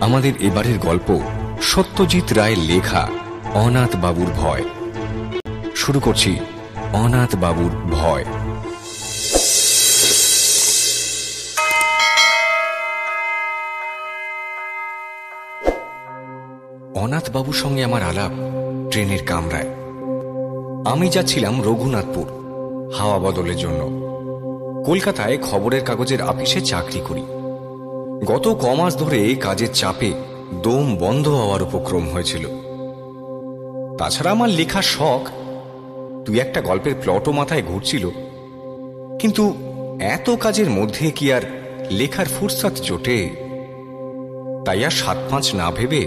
আমাদের এবারের গল্প সত্যজিৎ রায়ের লেখা অনাথ বাবুর ভয়। শুরু করছি অনাথ বাবুর ভয়। অনাথ বাবুর সঙ্গে আমার আলাপ ট্রেনের কামরায়। আমি যাচ্ছিলাম রঘুনাথপুর হাওয়া বদলের জন্য। কলকাতায় খবরের কাগজের অফিসে চাকরি করি। গত কমাস ধরে কাজের চাপে দম বন্ধ হওয়ার উপক্রম হয়েছিল। তাছাড়া আমার লেখার শখ, তুই একটা গল্পের প্লটও মাথায় ঘুরছিল, কিন্তু এত কাজের মধ্যে কি আর লেখার ফুরসাত জোটে? তাই আর 7-5 না ভেবে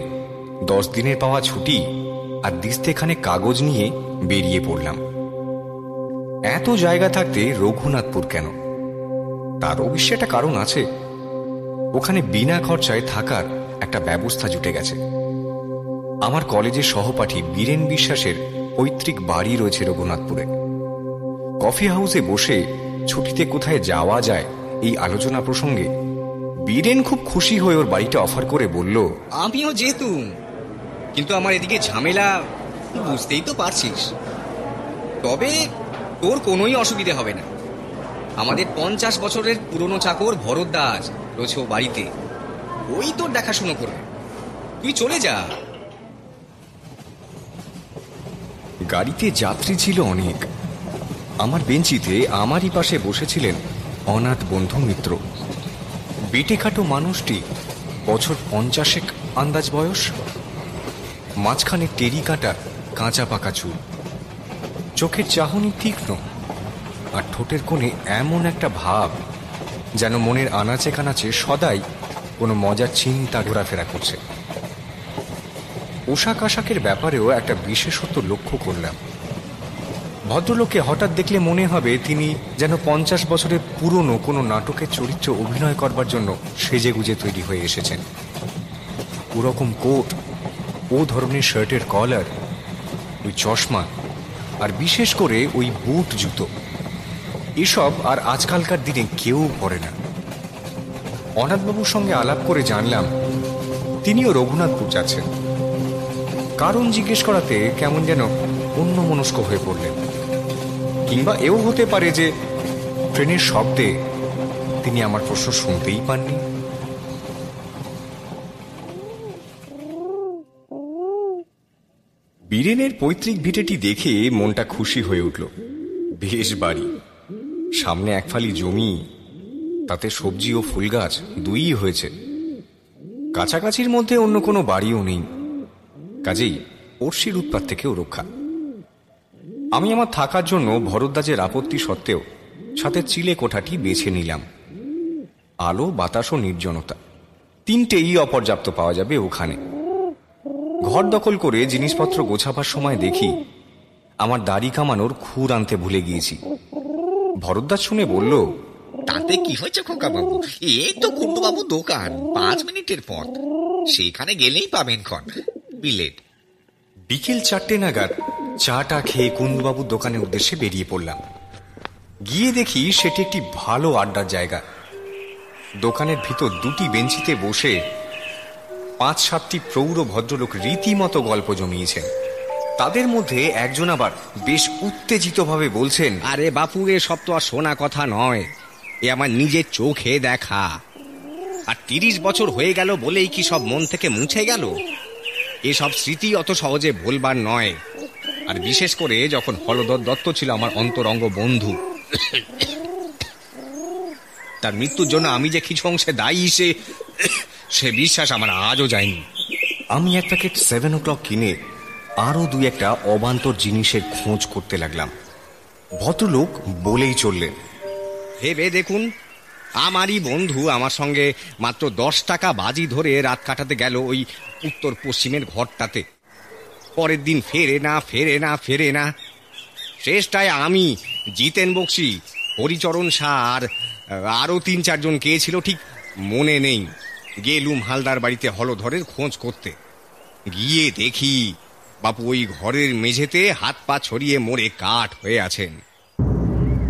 10 দিনের পাওয়া ছুটি আর দিস্তেখানে কাগজ নিয়ে বেরিয়ে পড়লাম। এত জায়গা থাকতে রঘুনাথপুর কেন? তার অবশ্যই একটা কারণ আছে। ওখানে বিনা খরচায় থাকার একটা ব্যবস্থা জুটে গেছে। আমার কলেজের সহপাঠী বীরেন বিশ্বাসের পৈতৃক বাড়ি রয়েছে রঘুনাথপুরে। কফি হাউসে বসে ছুটিতে কোথায় যাওয়া যায় এই আলোচনা প্রসঙ্গে বীরেন খুব খুশি হয়ে ওর বাড়িটা অফার করে বলল, আমিও যেতুম, কিন্তু আমার এদিকে ঝামেলা বুঝতেই তো পারছিস। তবে তোর কোনোই অসুবিধে হবে না। আমাদের 50 বছরের পুরনো চাকর ভরত দাস রয়েছে ও বাড়িতে, ওই তোর দেখাশুনো করবে। তুই চলে যা। গাড়িতে যাত্রী ছিল অনেক। আমার বেঞ্চিতে আমারই পাশে বসেছিলেন অনাথ বন্ধু মিত্র। বেটেখাটো মানুষটি বছর 50 আন্দাজ বয়স। মাঝখানে টেরি কাটা কাঁচা পাকা চুল, চোখের চাহনি তীক্ষ্ণ, আর ঠোঁটের কোণে এমন একটা ভাব যেন মনের আনাচে কানাচে সদাই কোনো মজার চিন্তা ঘোরাফেরা করছে। পোশাক আশাকের ব্যাপারেও একটা বিশেষত্ব লক্ষ্য করলাম। ভদ্রলোককে হঠাৎ দেখলে মনে হবে তিনি যেন 50 বছরের পুরনো কোনো নাটকের চরিত্র অভিনয় করবার জন্য সেজে গুজে তৈরি হয়ে এসেছেন। ওরকম কোট, ও ধরনের শার্টের কলার, ওই চশমা, আর বিশেষ করে ওই বুট জুতো, এসব আর আজকালকার দিনে কেউ পরে না। অনাথবাবুর সঙ্গে আলাপ করে জানলাম তিনিও রঘুনাথপুর যাচ্ছেন। কারণ জিজ্ঞেস করাতে কেমন যেন অন্যমনস্ক হয়ে পড়লেন। কিংবা এও হতে পারে যে ট্রেনের শব্দে তিনি আমার প্রশ্ন শুনতেই পাননি। বীরেনের পৈতৃক ভিটেটি দেখে মনটা খুশি হয়ে উঠল। বেশ বাড়ি, সামনে একফালি জমি, তাতে সবজি ও ফুল গাছ দুইই হয়েছে। কাছাকাছির মধ্যে অন্য কোনো বাড়িও নেই, কাজেই পড়শির উৎপাত থেকেও রক্ষা। আমি আমার থাকার জন্য ভরদ্বাজের আপত্তি সত্ত্বেও ছাদের চিলে কোঠাটি বেছে নিলাম। আলো, বাতাস ও নির্জনতা তিনটেই অপর্যাপ্ত পাওয়া যাবে ওখানে। ঘর দখল করে জিনিসপত্র গোছাবার সময় দেখি আমার দাড়ি কামানোর খুর আনতে ভুলে গিয়েছি। ভরদ্বাজ শুনে বলল, তাতে কি হয়েছে খোকা বাবু? এই তো কুন্ডু বাবু দোকান, 5 মিনিটের পথ, সেখানে গেলেই পাবেন খন বিলেট। বিকেল 4টে নাগাদ চাটা খেয়ে কুন্ডুবাবুর দোকানের উদ্দেশ্যে বেরিয়ে পড়লাম। গিয়ে দেখি সেটি একটি ভালো আড্ডার জায়গা। দোকানের ভিতর 2টি বেঞ্চিতে বসে 5-7টি প্রৌঢ় ভদ্রলোক রীতিমতো গল্প জমিয়েছেন। তাদের মধ্যে একজন আবার বেশ উত্তেজিতভাবে বলছেন, আরে বাপু, এ সব তো আর শোনা কথা নয়, এ আমার নিজের চোখে দেখা। আর 30 বছর হয়ে গেল বলেই কি সব মন থেকে মুছে গেল? এসব স্মৃতি অত সহজে ভুলবার নয়। আর বিশেষ করে যখন হলধর দত্ত ছিল আমার অন্তরঙ্গ বন্ধু, তার মৃত্যুর জন্য আমি যে কিছু অংশে দায়ী সে বিশ্বাস আমার আজও যায়নি। আমি এক প্যাকেট 7 o'clock কিনে আরো 2-1টা অবান্তর জিনিসের খোঁজ করতে লাগলাম। ভদ্রলোক বলেই চললেন, ভেবে দেখুন, আমারই বন্ধু আমার সঙ্গে মাত্র 10 টাকা বাজি ধরে রাত কাটাতে গেল ওই উত্তর পশ্চিমের ঘরটাতে। পরের দিন ফেরে না। শেষটায় আমি, জিতেন বক্সি, হরিচরণ শাহ আর আরো 3-4 জন কে ছিল ঠিক মনে নেই, গেলুম হালদার বাড়িতে হলধরের খোঁজ করতে। গিয়ে দেখি বাপু ওই ঘরের মেঝেতে হাত পা ছড়িয়ে মরে কাঠ হয়ে আছেন।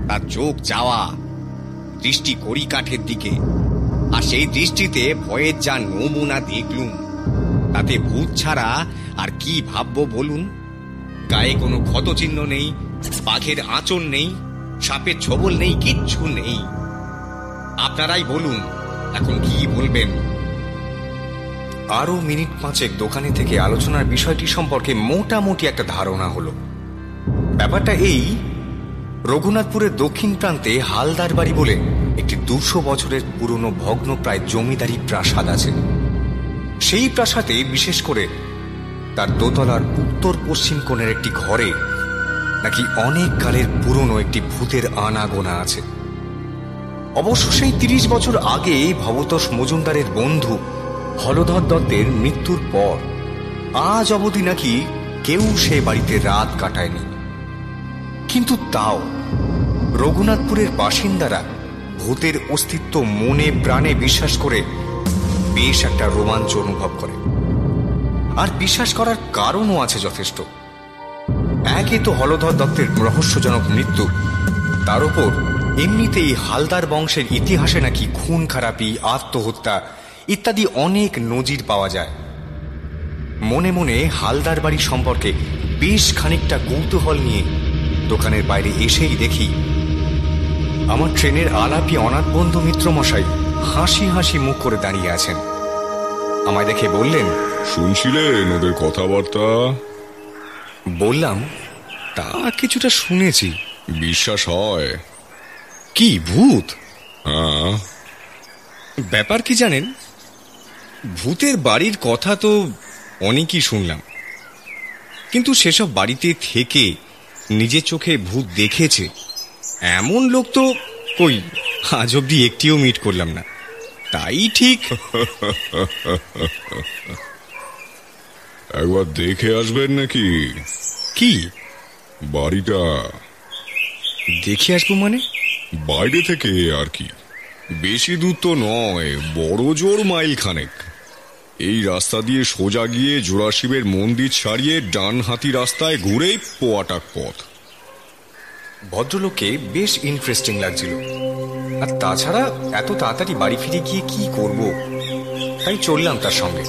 তার চোখ চাওয়া, দৃষ্টি কড়ি কাঠের দিকে, আর সেই দৃষ্টিতে ভয়ের যা নমুনা দেখলুম, তাতে ভূত ছাড়া আর কি ভাববো বলুন? গায়ে কোনো ক্ষতচিহ্ন নেই, বাঘের আঁচড় নেই, সাপের ছোবল নেই, কিচ্ছু নেই। আপনারাই বলুন এখন কি বলবেন। আরো মিনিট পাঁচেক দোকানে থেকে আলোচনার বিষয়টি সম্পর্কে মোটামুটি একটা ধারণা হলো। ব্যাপারটা এই, রঘুনাথপুরের দক্ষিণ প্রান্তে হালদার বাড়ি বলে একটি 200 বছরের পুরনো ভগ্নপ্রায় জমিদারি প্রাসাদ আছে। সেই প্রাসাদে বিশেষ করে তার দোতলার উত্তর পশ্চিম কোণের একটি ঘরে নাকি অনেক কালের পুরনো একটি ভূতের আনাগোনা আছে। অবশ্য সেই 30 বছর আগে ভবতোষ মজুমদারের বন্ধু হলধর দত্তের মৃত্যুর পর আজ অবধি নাকি কেউ সে বাড়িতে রাত কাটায়নি। কিন্তু তাও রঘুনাথপুরের বাসিন্দারা ভূতের অস্তিত্ব মনে প্রাণে বিশ্বাস করে বেশ একটা রোমাঞ্চ অনুভব করে। আর বিশ্বাস করার কারণও আছে যথেষ্ট। একে তো হলধর দত্তের রহস্যজনক মৃত্যু, তার উপর এমনিতেই হালদার বংশের ইতিহাসে নাকি খুন খারাপি, আত্মহত্যা ইত্যাদি অনেক নজির পাওয়া যায়। মনে মনে হালদার বাড়ি সম্পর্কে বেশ খানিকটা কৌতূহল নিয়ে দোকানের বাইরে এসেই দেখি আমার ট্রেনের আলাপি অনাথ বন্ধু মিত্র মশাই হাসি হাসি মুখ করে দাঁড়িয়ে আছেন। আমায় দেখে বললেন, শুনছিলেন ওদের কথাবার্তা? বললাম, তা কিছুটা শুনেছি। বিশ্বাস হয়? কি ভূত? হ্যাঁ। ব্যাপার কি জানেন, ভূতের বাড়ির কথা তো অনেকই শুনলাম, কিন্তু সেসব বাড়িতে থেকে নিজের চোখে ভূত দেখেছে এমন লোক তো কই আজ অব্দি একটিও মিট করলাম না। তাই ঠিক একবার দেখে আসবেন নাকি? কি বাড়িটা দেখে আসবো মানে? বাইরে থেকে আর কি, বেশি দূর তো নয়, বড় জোর মাইল খানেক। এই রাস্তা দিয়ে সোজা গিয়ে জোড়াশিবের মন্দির ছাড়িয়ে ডান হাতি রাস্তায় ঘুরেই পোয়াটাক পথ। ভদ্রলোককে বেশ ইন্টারেস্টিং লাগছিল। আর তাছাড়া এত তাড়াতাড়ি বাড়ি ফিরে গিয়ে কি করব, তাই চললাম তার সঙ্গে।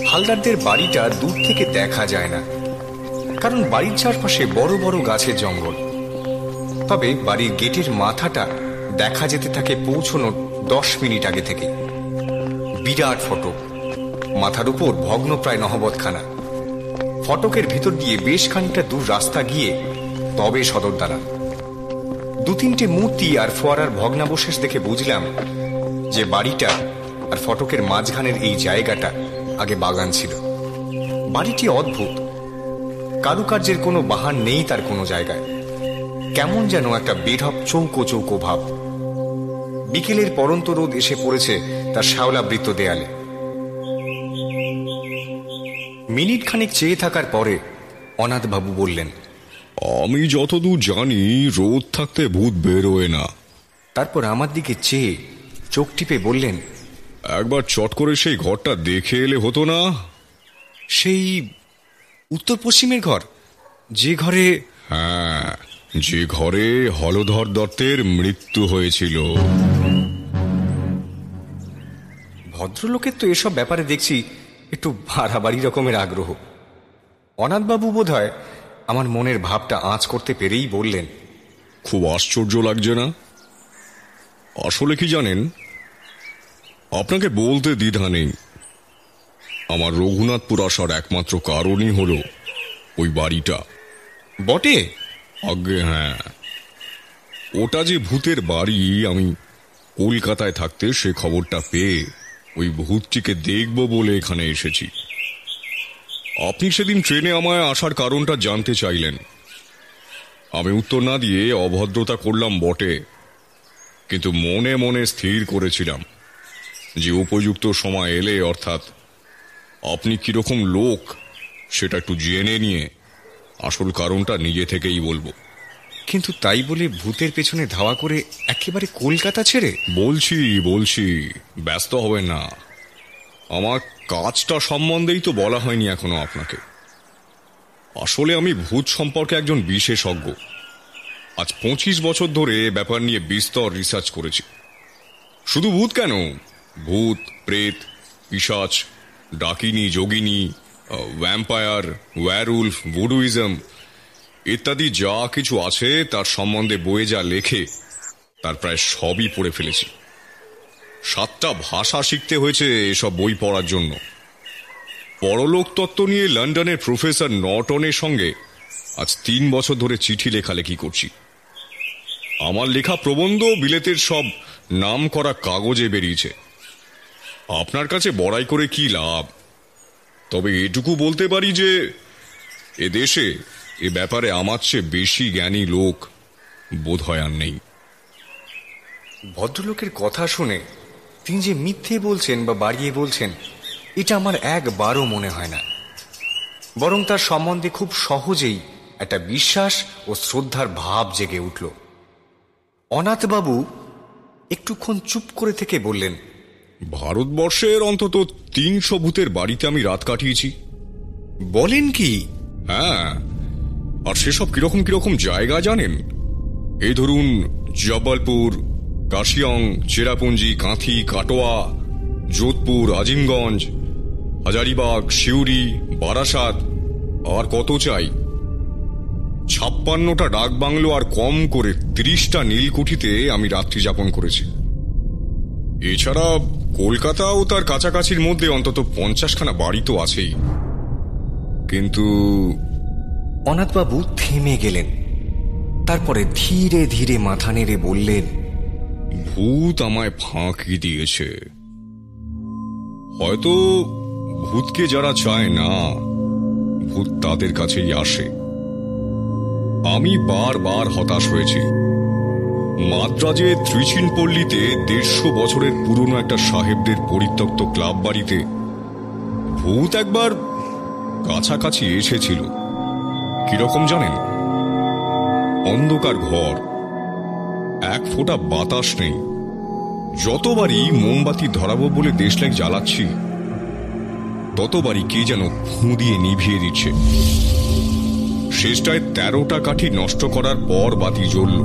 হালদারদের বাড়িটা দূর থেকে দেখা যায় না, কারণ বাড়ির চারপাশে বড় বড় গাছের জঙ্গল। তবে বাড়ির গেটের মাথাটা দেখা যেতে থাকে পৌঁছানোর 10 মিনিট আগে থেকে। বিরাট ফটক, মাথার উপর ভগ্নপ্রায় নহবতখানা। ফটকের ভিতর দিয়ে বেশ খানিকটা দূর রাস্তা গিয়ে তবে সদর দাঁড়ান। 2-3টে মূর্তি আর ফোয়ারার ভগ্নাবশেষ দেখে বুঝলাম যে বাড়িটা আর ফটকের মাঝখানের এই জায়গাটা আগে বাগান ছিল। বাড়িটি অদ্ভুত, কারুকার্যের কোনো বাহার নেই তার কোনো জায়গায়। কেমন যেন একটা বেঢপ চৌকো চৌকো ভাব। বিকেলের পরন্ত রোদ এসে পড়েছে তার শ্যাওলাবৃত দেয়ালে। মিনিট খানিক চেয়ে থাকার পরে অনাথবাবু বললেন, আমি যতদূর জানি রোদ থাকতে ভূত বেরোয় না। তারপর আমার দিকে চেয়ে চোখ টিপে বললেন, একবার চট করে সেই ঘরটা দেখে এলে হতো না? সেই উত্তর পশ্চিমের ঘর, যে ঘরে? হ্যাঁ, যে ঘরে হলধর দত্তের মৃত্যু হয়েছিল। ভদ্রলোকের তো এসব ব্যাপারে দেখছি একটু বাড়াবাড়ি রকমের আগ্রহ। অনাথবাবু বোধহয় আমার মনের ভাবটা আঁচ করতে পেরেই বললেন, খুব আশ্চর্য লাগছে না? আসলে কি জানেন, আপনাকে বলতে দ্বিধা নেই, আমার রঘুনাথপুর আসার একমাত্র কারণই হলো ওই বাড়িটা। বটে? আজ্ঞে হ্যাঁ, ওটা যে ভূতের বাড়ি, আমি কলকাতায় থাকতে সে খবরটা পেয়ে ওই ভূতটিকে দেখব বলে এখানে এসেছি। আপনি সেদিন ট্রেনে আমায় আসার কারণটা জানতে চাইলেন। আমি উত্তর না দিয়ে অভদ্রতা করলাম বটে, কিন্তু মনে মনে স্থির করেছিলাম যে উপযুক্ত সময় এলে, অর্থাৎ আপনি কিরকম লোক সেটা একটু জেনে নিয়ে আসল কারণটা নিজে থেকেই বলবো। কিন্তু তাই বলে ভূতের পেছনে ধাওয়া করে একেবারে কলকাতা ছেড়ে? বলছি ব্যস্ত হবেন না। আমার কাজটা সম্বন্ধেই তো বলা হয়নি এখনো আপনাকে। আসলে আমি ভূত সম্পর্কে একজন বিশেষজ্ঞ। আজ 25 বছর ধরে ব্যাপার নিয়ে বিস্তর রিসার্চ করেছি। শুধু ভূত কেন, ভূত, প্রেত, পিশাচ, ডাকিনী, যোগিনী, ভ্যাম্পায়ার, ওয়্যারউলফ, ভুডুইজম ইত্যাদি যা কিছু আছে তার সম্বন্ধে বইয়ে যা লেখে তার প্রায় সবই পড়ে ফেলেছি। 7টা ভাষা শিখতে হয়েছে এসব বই পড়ার জন্য। পরলোক তত্ত্ব নিয়ে লন্ডনের প্রফেসর নর্টনের সঙ্গে আজ 3 বছর ধরে চিঠি লেখালেখি করছি। আমার লেখা প্রবন্ধ বিলেতের সব নাম করা কাগজে বেরিয়েছে। আপনার কাছে বড়াই করে কি লাভ? তবে এটুকু বলতে পারি যে এ দেশে এ ব্যাপারে আমার চেয়ে বেশি জ্ঞানী লোক বোধহয় আর নেই। ভদ্রলোকের কথা শুনে তিনি যে মিথ্যে বলছেন বা বাড়িয়ে বলছেন এটা আমার একবারও মনে হয় না, বরং তার সম্বন্ধে খুব সহজেই একটা বিশ্বাস ও শ্রদ্ধার ভাব জেগে উঠল। অনাথবাবু একটুক্ষণ চুপ করে থেকে বললেন, ভারতবর্ষের অন্তত 300 ভূতের বাড়িতে আমি রাত কাটিয়েছি। বলেন কি? হ্যাঁ, আর সেসব কিরকম কিরকম জায়গা জানেন? এই ধরুন জব্বলপুর, কাশিয়ং, চেরাপুঞ্জি, কাঁথি, কাটোয়া, যোধপুর, আজিমগঞ্জ, হাজারিবাগ, সিউড়ি, বারাসাত, আর কত চাই। 56টা ডাক বাংলো আর কম করে 30টা নীলকুঠিতে আমি রাত্রি যাপন করেছি। এছাড়া কলকাতা ও তার কাছাকাছির মধ্যে অন্তত 50খানা বাড়ি তো আছেই। কিন্তু অনাথবাবু থেমে গেলেন, তারপরে ধীরে ধীরে মাথা নেড়ে বললেন, ভূত আমায় ফাঁকি দিয়েছে। হয়তো ভূতকে যারা চায় না, ভূত তাদের কাছেই আসে। আমি বারবার হতাশ হয়েছি। মাদ্রাজে ত্রিচিনপল্লীতে 150 বছরের পুরনো একটা সাহেবদের পরিত্যক্ত ক্লাব বাড়িতে ভূত একবার কাছাকাছি এসেছিল। কিরকম জানেন? অন্ধকার ঘর, 1 ফোঁটা বাতাস নেই। যতবারই মোমবাতি ধরাবো বলে দেশলাইট জ্বালাচ্ছি, ততবারই কে যেন ফুঁ দিয়ে নিভিয়ে দিচ্ছে। শেষটায় 13টা কাঠি নষ্ট করার পর বাতি জ্বলল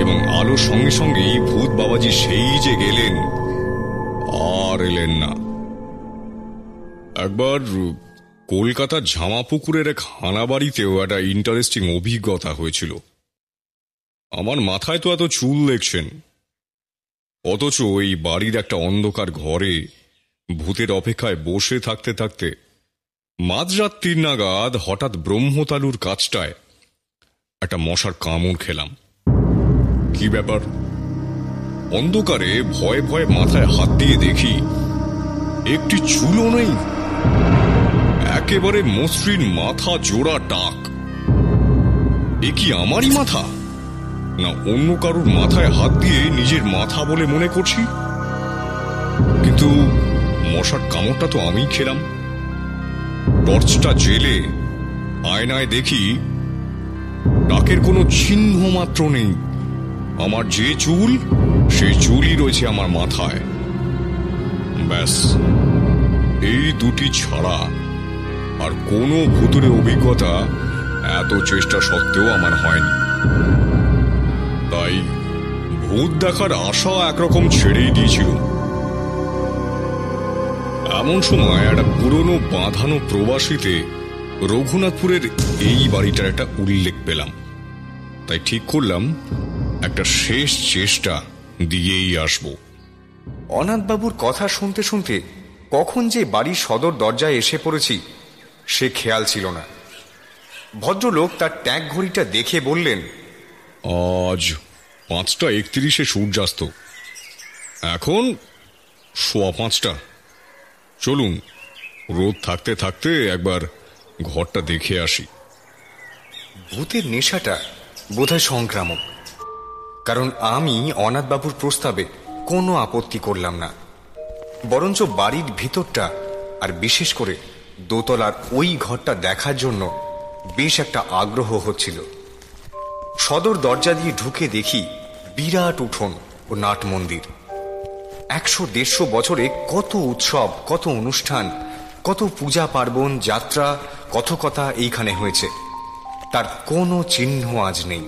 এবং আলোর সঙ্গে সঙ্গেই ভূত বাবাজি সেই যে গেলেন, আর এলেন না। একবার কলকাতার ঝামাপুকুরের এক হানাবাড়িতেও একটা ইন্টারেস্টিং অভিজ্ঞতা হয়েছিল। আমার মাথায় তো এত চুল দেখছেন, অথচ এই বাড়ির একটা অন্ধকার ঘরে ভূতের অপেক্ষায় বসে থাকতে থাকতে মাঝরাত 3 নাগাদ হঠাৎ ব্রহ্মতালুর কাছটায় একটা মশার কামড় খেলাম। কি ব্যাপার? অন্ধকারে ভয়ে ভয়ে মাথায় হাত দিয়ে দেখি একটি চুলও নেই। একেবারে মসৃণ মাথা জোড়া টাক। এ কি আমারই মাথা, না অন্য কারুর মাথায় হাত দিয়ে নিজের মাথা বলে মনে করছি? কিন্তু মশার কামড়টা তো আমিই খেলাম। টর্চটা জেলে আয়নায় দেখি টাকের কোনো চিহ্ন মাত্র নেই। আমার যে চুল, সেই চুলই রয়েছে আমার মাথায়। ব্যাস, এই দুটি ছাড়া আর কোনো ভুতুড়ে অভিজ্ঞতা এত চেষ্টা সত্ত্বেও আমার হয়নি। তাই ভূত দেখার আশা একরকম ছেড়েই দিয়েছিল। এমন সময় একটা পুরনো বাঁধানো প্রবাসীতে রঘুনাথপুরের এই বাড়িটার একটা উল্লেখ পেলাম। তাই ঠিক করলাম একটা শেষ চেষ্টা দিয়েই আসব। অনাথবাবুর কথা শুনতে শুনতে কখন যে বাড়ির সদর দরজায় এসে পড়েছি সে খেয়াল ছিল না। ভদ্রলোক তার ট্যাগ ঘড়িটা দেখে বললেন, আজ 5:31 সূর্যাস্ত, এখন 5:15। চলুন, রোদ থাকতে থাকতে একবার ঘরটা দেখে আসি। ভূতের নেশাটা বোধহয় সংক্রামক, কারণ আমি অনাথবাবুর প্রস্তাবে কোনো আপত্তি করলাম না। বরঞ্চ বাড়ির ভিতরটা আর বিশেষ করে দোতলার ওই ঘরটা দেখার জন্য বেশ একটা আগ্রহ হচ্ছিল। সদর দরজা দিয়ে ঢুকে দেখি বিরাট উঠোন ও নাট মন্দির। 100-150 বছরে কত উৎসব, কত অনুষ্ঠান, কত পূজা পার্বণ, যাত্রা, কথকতা এইখানে হয়েছে, তার কোনো চিহ্ন আজ নেই।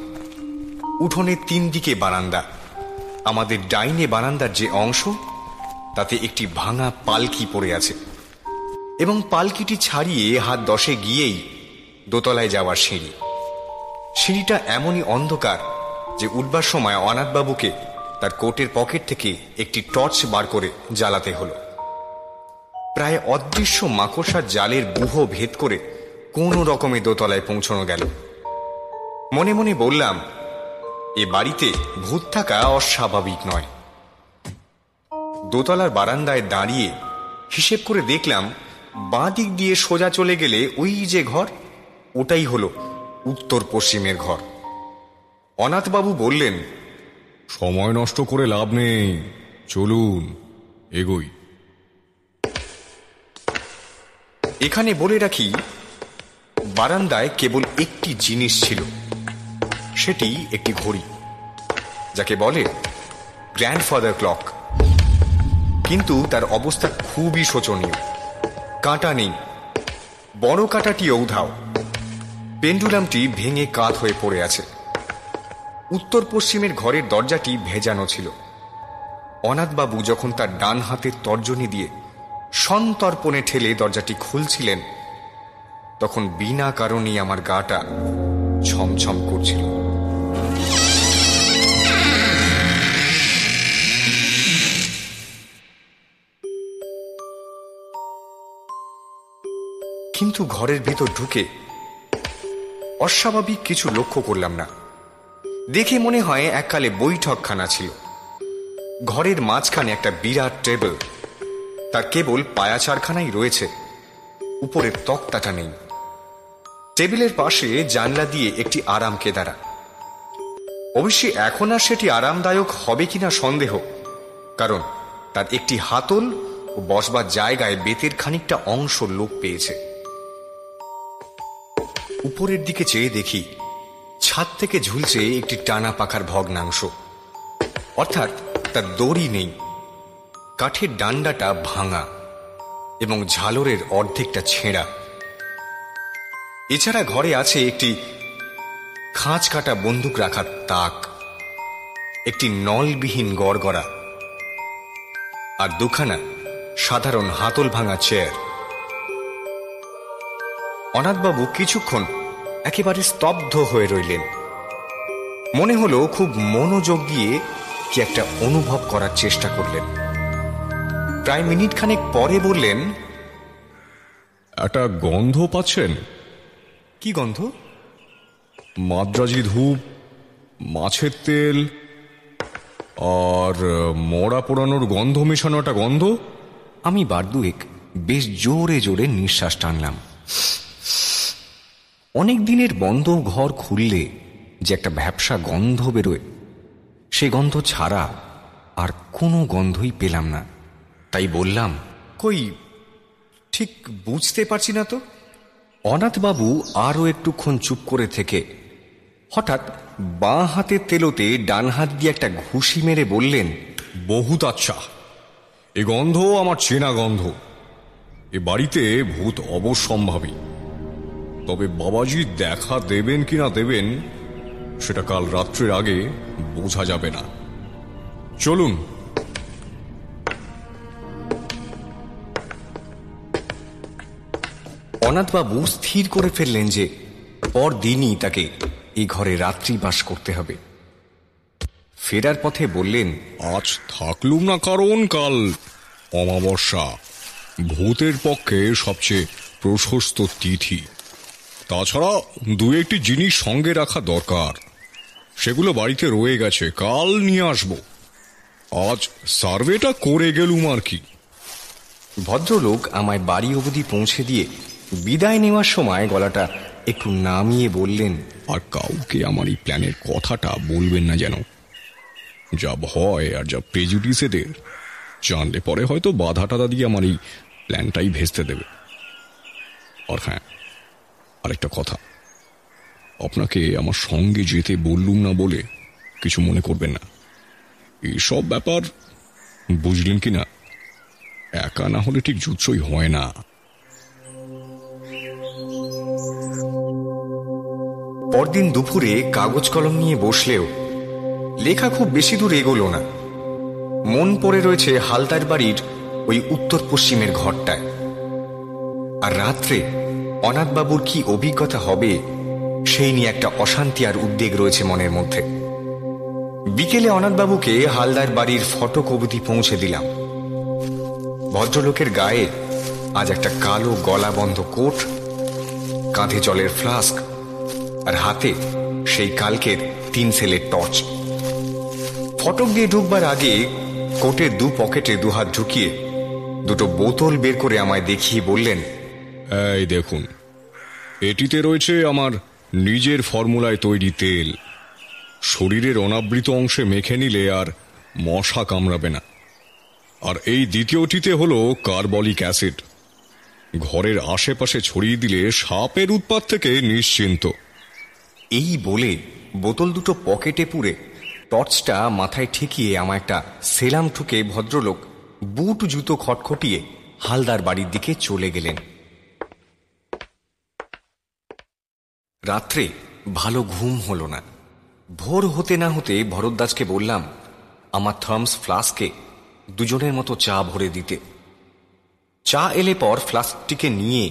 উঠোনের 3 দিকে বারান্দা, আমাদের ডাইনে বারান্দার যে অংশ, তাতে একটি ভাঙা পালকি পড়ে আছে এবং পালকিটি ছাড়িয়ে হাত 10 গিয়েই দোতলায় যাওয়ার সিঁড়ি। সিঁড়িটা এমনই অন্ধকার যে উঠবার সময় অনাথবাবুকে তার কোটের পকেট থেকে একটি টর্চ বার করে জ্বালাতে হলো। প্রায় অদৃশ্য মাকড়সার জালের বুহ ভেদ করে কোনো রকমে দোতলায় পৌঁছানো গেল। মনে মনে বললাম, এ বাড়িতে ভূত থাকা অস্বাভাবিক নয়। দোতলার বারান্দায় দাঁড়িয়ে হিসেব করে দেখলাম, বাঁ দিক দিয়ে সোজা চলে গেলে ওই যে ঘর, ওটাই হলো উত্তর পশ্চিমের ঘর। অনাথবাবু বললেন, সময় নষ্ট করে লাভ নেই, চলুন এগোই। এখানে বলে রাখি, বারান্দায় কেবল একটি জিনিস ছিল, সেটি একটি ঘড়ি, যাকে বলে গ্র্যান্ডফাদার ক্লক। কিন্তু তার অবস্থা খুবই শোচনীয়। কাঁটা নেই, বড় কাঁটাটিও উধাও। পেন্ডুলামটি ভেঙে কাত হয়ে পড়ে আছে। উত্তর পশ্চিমের ঘরের দরজাটি ভেজানো ছিল। অনাথবাবু যখন তার ডান হাতের তর্জনী দিয়ে সন্তর্পণে ঠেলে দরজাটি খুলছিলেন, তখন বিনা কারণেই আমার গাটা ছমছম করছিল। কিন্তু ঘরের ভিতর ঢুকে অস্বাভাবিক কিছু লক্ষ্য করলাম না। দেখে মনে হয় এককালে বৈঠকখানা ছিল। ঘরের মাঝখানে একটা বিরাট টেবিল, তার কেবল পায়াচারখানাই রয়েছে, উপরের তক্তাটা নেই। টেবিলের পাশে জানলা দিয়ে একটি আরাম কেদারা। অবশ্যই এখন আর সেটি আরামদায়ক হবে কিনা সন্দেহ, কারণ তার একটি হাতল ও বসবার জায়গায় বেতের খানিকটা অংশ লোপ পেয়েছে। উপরের দিকে চেয়ে দেখি, ছাদ থেকে ঝুলছে একটি টানা পাখার ভগ্নাংশ, অর্থাৎ তার দড়ি নেই। কাঠের ডান্ডাটা ভাঙা এবং ঝালরের অর্ধেকটা ছেঁড়া। এছাড়া ঘরে আছে একটি খাঁজ কাটা বন্দুক রাখার তাক, একটি নলবিহীন গড়গড়া, আর দুখানা সাধারণ হাতল ভাঙা চেয়ার। অনাথবাবু কিছুক্ষণ একেবারে স্তব্ধ হয়ে রইলেন। মনে হলো খুব মনোযোগ দিয়ে কি একটা অনুভব করার চেষ্টা করলেন। প্রায় মিনিট খানেক পরে বললেন, একটা গন্ধ পাচ্ছেন? কি গন্ধ? মাদ্রাজি ধূপ, মাছের তেল আর মরা পোড়ানোর গন্ধ মেশানো একটা গন্ধ। আমি বারদুয়েক বেশ জোরে জোরে নিঃশ্বাস টানলাম। অনেক দিনের বন্ধ ঘর খুললে যে একটা ভ্যাপসা গন্ধ বেরোয়, সে গন্ধ ছাড়া আর কোনো গন্ধই পেলাম না। তাই বললাম, কই ঠিক বুঝতে পারছি না তো। অনাথবাবু আরও একটুক্ষণ চুপ করে থেকে হঠাৎ বাঁ হাতের তেলোতে ডান হাত দিয়ে একটা ঘুষি মেরে বললেন, বহুত আচ্ছা, এ গন্ধ আমার চেনা গন্ধ। এ বাড়িতে ভূত অবশ্যম্ভাবী, তবে বাবাজি দেখা দেবেন কিনা দেবেন সেটা কাল রাত্রের আগে বোঝা যাবে না। চলুন। অনাথবাবু স্থির করে ফেললেন যে পরদিনই তাকে এই ঘরে রাত্রিবাস করতে হবে। ফেরার পথে বললেন, আজ থাকলুম না, কারণ কাল অমাবস্যা, ভূতের পক্ষে সবচেয়ে প্রশস্ত তিথি। তাছাড়া দু একটি জিনিস সঙ্গে রাখা দরকার, সেগুলো বাড়িতে রয়ে গেছে, কাল নিয়ে আসব। আজ সার্ভেটা করে গেলুম আর কি। ভদ্রলোক আমায় বাড়ি অবধি পৌঁছে দিয়ে বিদায় নেওয়ার সময় গলাটা একটু নামিয়ে বললেন, আর কাউকে আমার এই প্ল্যানের কথাটা বলবেন না যেন। যা ভয় আর যা প্রেজুডিস এদের, জানলে পরে হয়তো বাধা টাধা দিয়ে আমার এই প্ল্যানটাই ভেস্তে দেবে। আর হ্যাঁ, আরেকটা কথা, আপনাকে আমার সঙ্গে যেতে বললুম না বলে কিছু মনে করবেন না। এইসব ব্যাপার বুঝলেন কি না, একা না হলে ঠিক জুৎসই হয় না। পরদিন দুপুরে কাগজ কলম নিয়ে বসলেও লেখা খুব বেশি দূর এগোলো না। মন পড়ে রয়েছে হালদার বাড়ির ওই উত্তর পশ্চিমের ঘরটায়। আর রাত্রে অনাথবাবুর কি অভিজ্ঞতা হবে সেই নিয়ে একটা অশান্তি আর উদ্বেগ রয়েছে মনের মধ্যে। বিকেলে অনাথবাবুকে হালদার বাড়ির ফটক অবধি পৌঁছে দিলাম। ভদ্রলোকের গায়ে আজ একটা কালো গলাবন্ধ কোট, কাঁধে জলের ফ্লাস্ক, আর হাতে সেই কালকের 3 সেলের টর্চ। ফটক দিয়ে ঢুকবার আগে কোটের 2 পকেটে 2 হাত ঢুকিয়ে 2টো বোতল বের করে আমায় দেখিয়ে বললেন, এই দেখুন, এটিতে রয়েছে আমার নিজের ফর্মুলায় তৈরি তেল। শরীরের অনাবৃত অংশে মেখে নিলে আর মশা কামড়াবে না। আর এই দ্বিতীয়টিতে হলো কার্বলিক অ্যাসিড। ঘরের আশেপাশে ছড়িয়ে দিলে সাপের উৎপাত থেকে নিশ্চিন্ত। এই বলে বোতল 2টো পকেটে পুরে টর্চটা মাথায় ঠেকিয়ে আমার একটা সেলাম ঠুকে ভদ্রলোক বুট জুতো খটখটিয়ে হালদার বাড়ির দিকে চলে গেলেন। রাত্রে ভালো ঘুম হলো না। ভোর হতে না হতে ভরদ্বাজকে বললাম আমার থার্মস ফ্লাস্কে 2জনের মতো চা ভরে দিতে। চা এলে পর ফ্লাস্কটিকে নিয়ে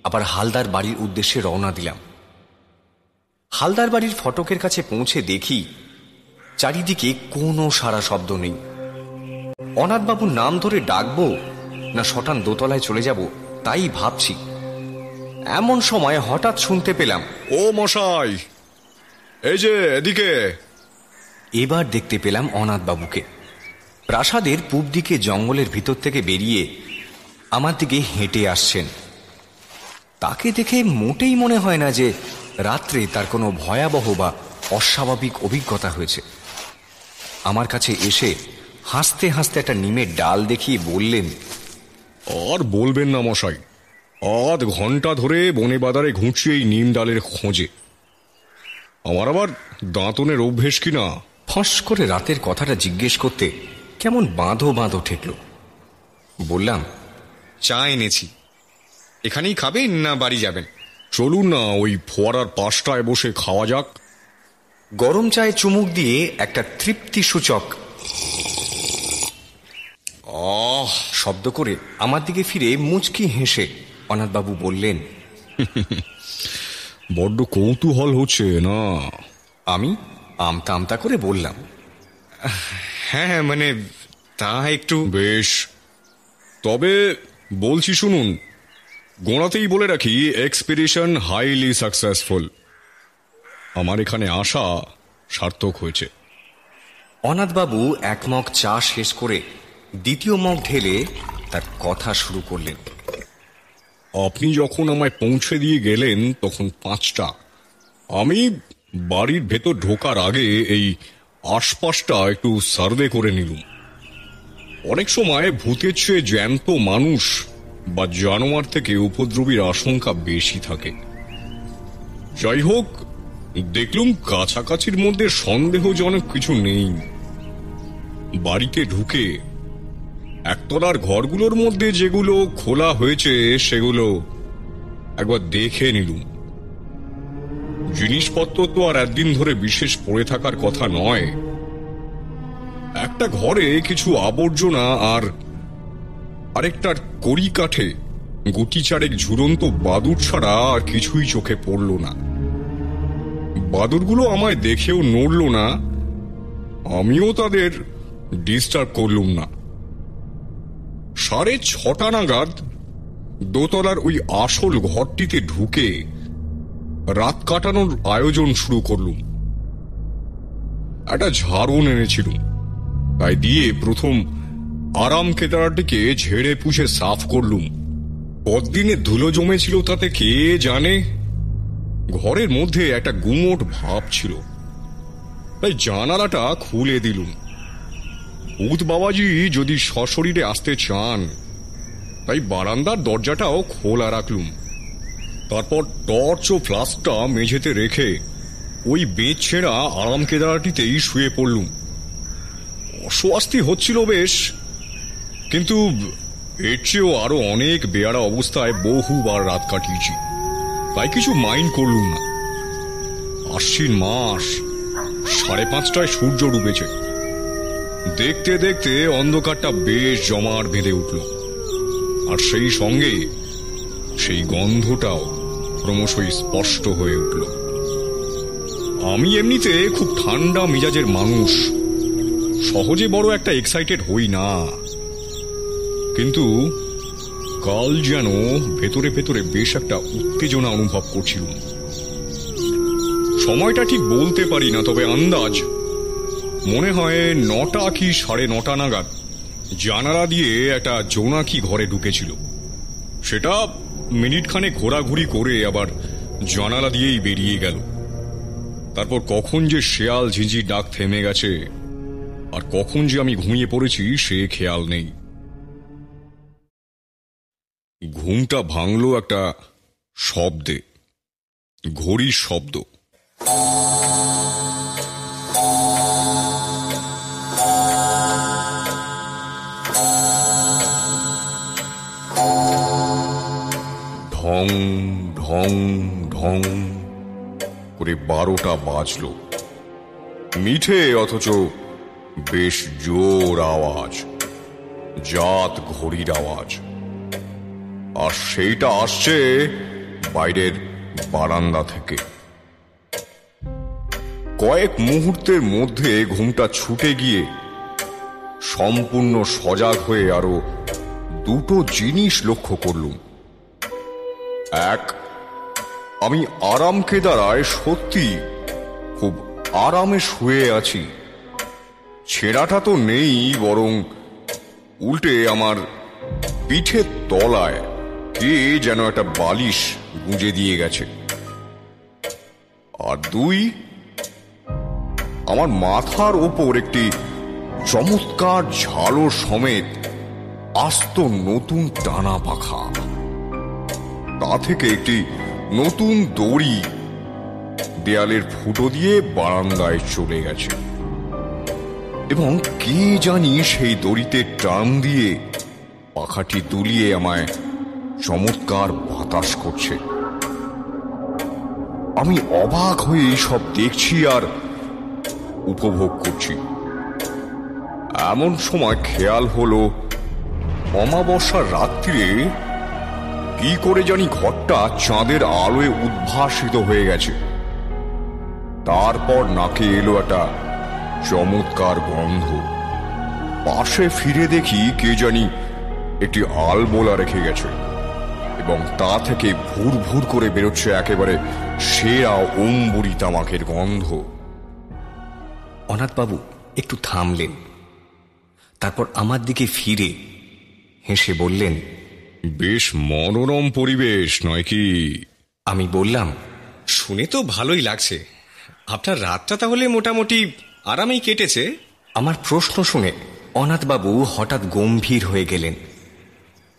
আবার হালদার বাড়ির উদ্দেশ্যে রওনা দিলাম। হালদার বাড়ির ফটকের কাছে পৌঁছে দেখি চারিদিকে কোনো সারা শব্দ নেই। অনাথবাবুর নাম ধরে ডাকবো না শটান দোতলায় চলে যাব তাই ভাবছি। এমন সময় হঠাৎ শুনতে পেলাম, ও মশাই, এই যে এদিকে। এবার দেখতে পেলাম অনাথবাবুকে প্রাসাদের পূব দিকে জঙ্গলের ভিতর থেকে বেরিয়ে আমার দিকে হেঁটে আসছেন। তাকে দেখে মোটেই মনে হয় না যে রাত্রে তার কোনো ভয়াবহ বা অস্বাভাবিক অভিজ্ঞতা হয়েছে। আমার কাছে এসে হাসতে হাসতে একটা নিমের ডাল দেখিয়ে বললেন, আর বলবেন না মশাই, আধ ঘন্টা ধরে বনে বাদারে ঘুঁচি এই নিম ডালের খোঁজে। আমার আবার দাঁতনের অভ্যেস কিনা। ফস করে রাতের কথাটা জিজ্ঞেস করতে কেমন বাঁধো বাঁধো ঠেকল। বললাম, চা এনেছি, এখানেই খাবেন না বাড়ি যাবেন? চলুন না, ওই ফোয়ারার পাশটায় বসে খাওয়া যাক। গরম চায়ে চুমুক দিয়ে একটা তৃপ্তি সূচক শব্দ করে আমার দিকে ফিরে মুচকি হেসে অনাথবাবু বললেন, বড্ড কৌতূহল হচ্ছে না? আমি আমতা আমতা করে বললাম, হ্যাঁ মানে তা একটু। বেশ, তবে বলছি শুনুন। গোড়াতেই বলে রাখি, এক্সপিডিশন হাইলি সাকসেসফুল। আমার এখানে আসা সার্থক হয়েছে। অনাথবাবু এক মগ চা শেষ করে দ্বিতীয় মগ ঢেলে তার কথা শুরু করলেন। আপনি যখন আমায় পৌঁছে দিয়ে গেলেন তখন 5টা। আমি বাড়ির ভেতর ঢোকার আগে এই আশপাশটা একটু সার্ভে করে নিলুম। অনেক সময় ভূতের চেয়ে জ্যান্ত মানুষ বা জানোয়ার থেকে উপদ্রবীর আশঙ্কা বেশি থাকে। যাই হোক, দেখলুম কাছাকাছির মধ্যে সন্দেহজনক কিছু নেই। বাড়িতে ঢুকে একতলার ঘরগুলোর মধ্যে যেগুলো খোলা হয়েছে সেগুলো একবার দেখে নিলুম। জিনিসপত্র তো আর একদিন ধরে বিশেষ পড়ে থাকার কথা নয়। একটা ঘরে কিছু আবর্জনা আর আরেকটার কড়ি কাঠে গুটি চারেক ঝুলন্ত বাদুড় ছাড়া আর কিছুই চোখে পড়ল না। বাদুড়গুলো আমায় দেখেও নড়ল না, আমিও তাদের ডিস্টার্ব করলুম না। 6:30 নাগাদ দোতলার ওই আসল ঘরটিতে ঢুকে রাত কাটানোর আয়োজন শুরু করলুম। একটা ঝাড়ন এনেছিলুম, তাই দিয়ে প্রথম আরাম কেদারাটিকে ঝেড়ে পুষে সাফ করলুম। কতদিনে ধুলো জমেছিল তাতে কে জানে। ঘরের মধ্যে একটা গুমোট ভাব ছিল, তাই জানালাটা খুলে দিলুম। ভূত বাবাজি যদি সশরীরে আসতে চান, তাই বারান্দার দরজাটাও খোলা রাখলুম। তারপর টর্চ ও ফ্লাস্কটা মেঝেতে রেখে ওই বেঁচ ছেঁড়া আরাম কেদারাটিতেই শুয়ে পড়লুম। অস্বস্তি হচ্ছিল বেশ, কিন্তু এর চেয়েও আরো অনেক বেয়ারা অবস্থায় বহুবার রাত কাটিয়েছি, তাই কিছু মাইন্ড করলুম না। আশ্বিন মাস, 5:30টায় সূর্য ডুবেছে। দেখতে দেখতে অন্ধকারটা বেশ জমাট বেঁধে উঠল, আর সেই সঙ্গে সেই গন্ধটাও ক্রমশই স্পষ্ট হয়ে উঠল। আমি এমনিতে খুব ঠান্ডা মেজাজের মানুষ, সহজে বড় একটা এক্সাইটেড হই না, কিন্তু কাল যেন ভেতরে ভেতরে বেশ একটা উত্তেজনা অনুভব করছিলাম। সময়টা ঠিক বলতে পারি না, তবে আন্দাজ মনে হয় 9টা কি 9:30 নাগাদ জানালা দিয়ে একটা জোনাকি ঘরে ঢুকেছিল। সেটা মিনিটখানে ঘোরাঘুরি করে আবার জানালা দিয়েই বেরিয়ে গেল। তারপর কখন যে শেয়াল ঝিঁঝি ডাক থেমে গেছে আর কখন যে আমি ঘুমিয়ে পড়েছি সে খেয়াল নেই। ঘুমটা ভাঙল একটা শব্দে, ঘড়ির শব্দ। ঢং ঢং ঢং করে 12টা বাজল। মিঠে অথচ বেশ জোর আওয়াজ, জাত ঘড়ির আওয়াজ, আর সেইটা আসছে বাইরের বারান্দা থেকে। কয়েক মুহূর্তের মধ্যে ঘুমটা ছুটে গিয়ে সম্পূর্ণ সজাগ হয়ে আরো দুটো জিনিস লক্ষ্য করলুম। এক, আমি আরাম কেদারায় সত্যি খুব আরামে শুয়ে আছি। ছেঁড়াটা তো নেই, বরং উল্টে আমার পিঠের তলায় কে যেন একটা বালিশ গুঁজে দিয়ে গেছে। আর 2, আমার মাথার ওপর একটি চমৎকার ঝালো সমেত আস্ত নতুন টানা পাখা, তা থেকে একটি নতুন দড়ি দেয়ালের ফুটো দিয়ে বারান্দায় চলে গেছে, এবং কে জানি সেই দড়িতে টান দিয়ে পাখাটি দুলিয়ে আমায় চমৎকার বাতাস করছে। আমি অবাক হয়ে সব দেখছি আর উপভোগ করছি। এমন সময় খেয়াল হলো অমাবস্যার রাত্রিরে কি করে জানি ঘরটা চাঁদের আলোয় উদ্ভাসিত হয়ে গেছে। তারপর নাকে এলো একটা চমৎকার গন্ধ। পাশে ফিরে দেখি কে জানি একটি আলবোলা রেখে গেছে, এবং তা থেকে ভুর ভুর করে বেরোচ্ছে একেবারে সেরা অম্বুরি তামাকের গন্ধ। অনাথবাবু একটু থামলেন, তারপর আমার দিকে ফিরে হেসে বললেন, বেশ মনোরম পরিবেশ নয় কি? আমি বললাম, শুনে তো ভালোই লাগছে। আপনার রাতটা তাহলে মোটামুটি আরামেই কেটেছে। আমার প্রশ্ন শুনে অনাথবাবু হঠাৎ গম্ভীর হয়ে গেলেন।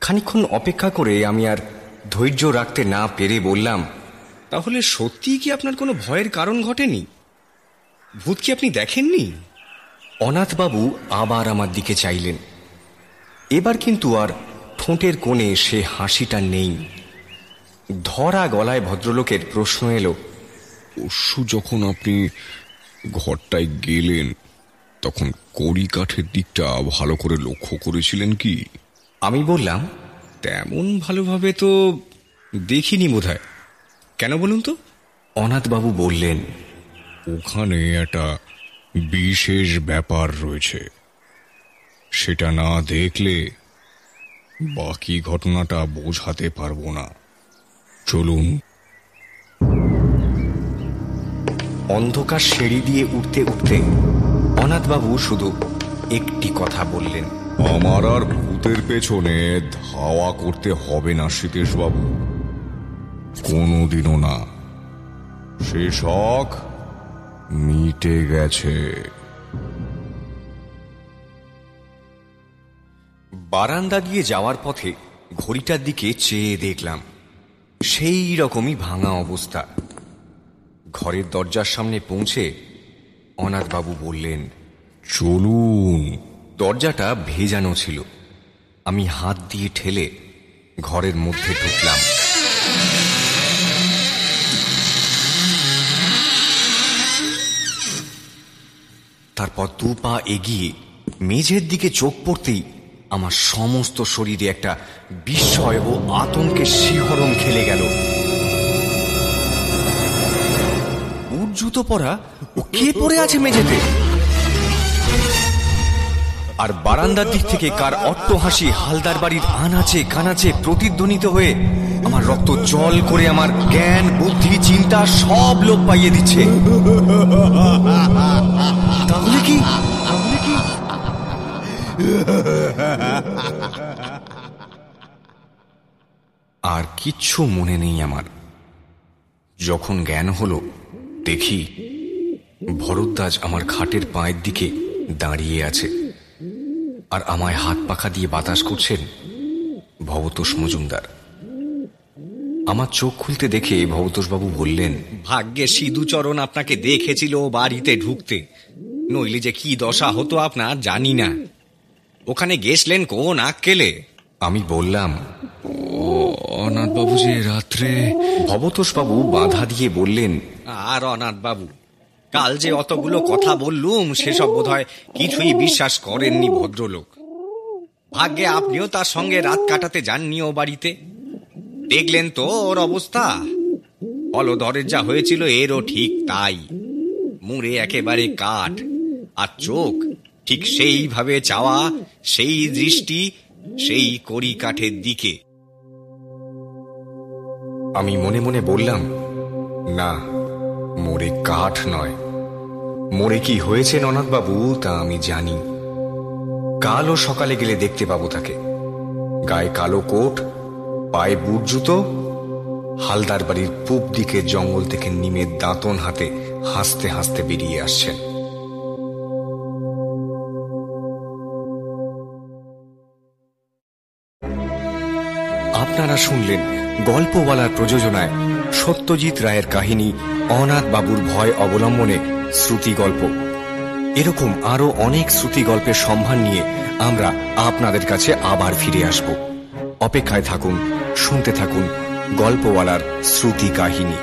খানিকক্ষণ অপেক্ষা করে আমি আর ধৈর্য রাখতে না পেরে বললাম, তাহলে সত্যিই কি আপনার কোনো ভয়ের কারণ ঘটেনি? ভূত কি আপনি দেখেননি? অনাথবাবু আবার আমার দিকে চাইলেন। এবার কিন্তু আর ঠোঁটের কোণে সে হাসিটা নেই। ধরা গলায় ভদ্রলোকের প্রশ্ন এলো, পরশু যখন আপনি ঘরটায় গেলেন তখন কড়ি কাঠের দিকটা ভালো করে লক্ষ্য করেছিলেন কি? আমি বললাম, তেমন ভালোভাবে তো দেখিনি বোধহয়। কেন বলুন তো? অনাথবাবু বললেন, ওখানে একটা বিশেষ ব্যাপার রয়েছে, সেটা না দেখলে বাকি ঘটনাটা বোঝাতে পারবো না। চলুন। অন্ধকার সিঁড়ি দিয়ে উঠতে উঠতে অনাথবাবু শুধু একটি কথা বললেন, আমার আর ভূতের পেছনে ধাওয়া করতে হবে না সীতেশবাবু, কোনোদিনও না। সে শখ মিটে গেছে। বারান্দা দিয়ে যাওয়ার পথে ঘড়িটার দিকে চেয়ে দেখলাম সেই রকমই ভাঙা অবস্থা। ঘরের দরজার সামনে পৌঁছে অনাথবাবু বললেন, চলুন। দরজাটা ভেজানো ছিল। আমি হাত দিয়ে ঠেলে ঘরের মধ্যে ঢুকলাম। তারপর 2 পা এগিয়ে মেঝের দিকে চোখ পড়তেই আমার সমস্ত শরীরে একটা বিস্ময় ও আতঙ্কের শিহরণ খেলে গেল। বুট জুতো পরা ও কে পড়ে আছে মেঝেতে? আর বারান্দার দিক থেকে কার অট্টহাসি হালদার বাড়ির আনাচে কানাচে প্রতিধ্বনিত হয়ে আমার রক্ত জল করে আমার জ্ঞান বুদ্ধি চিন্তা সব লোপ পাইয়ে দিচ্ছে। তাহলে কি আর কিচ্ছু মনে নেই আমার। যখন জ্ঞান হলো দেখি ভরদ্বাজ আমার খাটের পায়ের দিকে দাঁড়িয়ে আছে, আর আমায় হাত পাখা দিয়ে বাতাস করছেন ভবতোষ মজুমদার। আমার চোখ খুলতে দেখে ভবতোষবাবু বললেন, ভাগ্যে সিধুচরণ আপনাকে দেখেছিল বাড়িতে ঢুকতে, নইলে যে কি দশা হতো আপনার জানি না। ওখানে গেছলেন কোন আক্কেলে? আমি বললাম, অনাথবাবু যে রাত্রে। ভবতোষবাবু বাধা দিয়ে বললেন, আর অনাথ বাবু, কাল যে অতগুলো কথা বললুম সেসব বোধহয় কিছুই বিশ্বাস করেননি ভদ্রলোক। ভাগ্যে আপনিও তার সঙ্গে রাত কাটাতে যাননি ও বাড়িতে। দেখলেন তো ওর অবস্থা। অলধরের যা হয়েছিল এরও ঠিক তাই, মুড়ে একেবারে কাঠ, আর চোখ ঠিক সেইভাবে চাওয়া, সেই দৃষ্টি সেই কড়ি কাঠের দিকে। আমি মনে মনে বললাম, না, মোরে কাঠ নয়। মোরে কি হয়েছে অনাথবাবু তা আমি জানি। কালও সকালে গেলে দেখতে পাবো তাকে। গায়ে কালো কোট, পায়ে বুট জুতো, হালদার বাড়ির পূব দিকের জঙ্গল থেকে নিমের দাঁতন হাতে হাসতে হাসতে বেরিয়ে আসছেন। আপনারা শুনলেন গল্পওয়ালার প্রযোজনায় সত্যজিৎ রায়ের কাহিনী অনাথ বাবুর ভয় অবলম্বনে শ্রুতি গল্প। এরকম আরো অনেক শ্রুতি গল্পের সম্ভার নিয়ে আমরা আপনাদের কাছে আবার ফিরে আসব। অপেক্ষায় থাকুন, শুনতে থাকুন গল্পওয়ালার শ্রুতি কাহিনী।